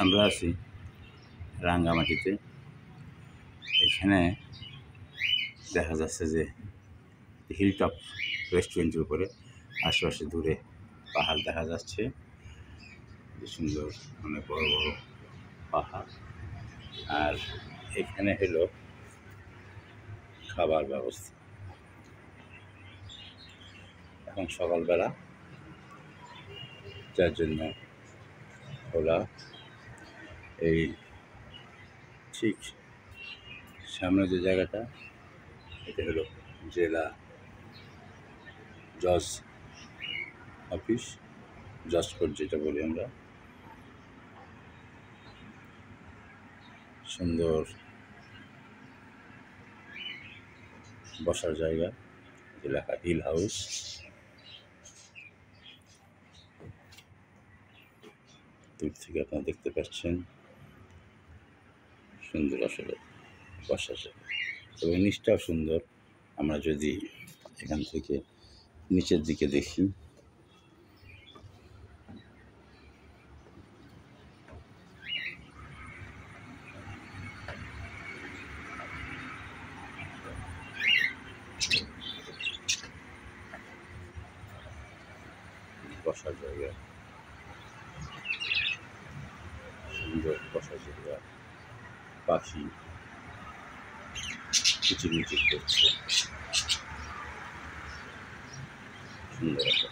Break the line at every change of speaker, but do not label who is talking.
আমরা আছি রাঙ্গামাটিতে। এখানে দেখা যাচ্ছে যে হিলটপ রেস্টুরেন্টের উপরে আশেপাশে দূরে পাহাড় দেখা যাচ্ছে, যে সুন্দর অনেক বড় বড় পাহাড়। আর এখানে হলো খাবার ব্যবস্থা। এখন সকালবেলা, যার জন্য খোলা। এই ঠিক সামনে যে জায়গাটা, এটা হলো জেলা জজ অফিস, জজ কোর্ট যেটা বলি আমরা। সুন্দর বসার জায়গা, এলাকা হিল হাউস। দূর থেকে আপনারা দেখতে পাচ্ছেন সুন্দর আসলে বসার জায়গা, এবং নিচটাও সুন্দর। আমরা যদি এখান থেকে নিচের দিকে দেখি, বসার জায়গা, সুন্দর বসার জায়গা, পাখি কিচিরমিচির করছে, সুন্দর একটা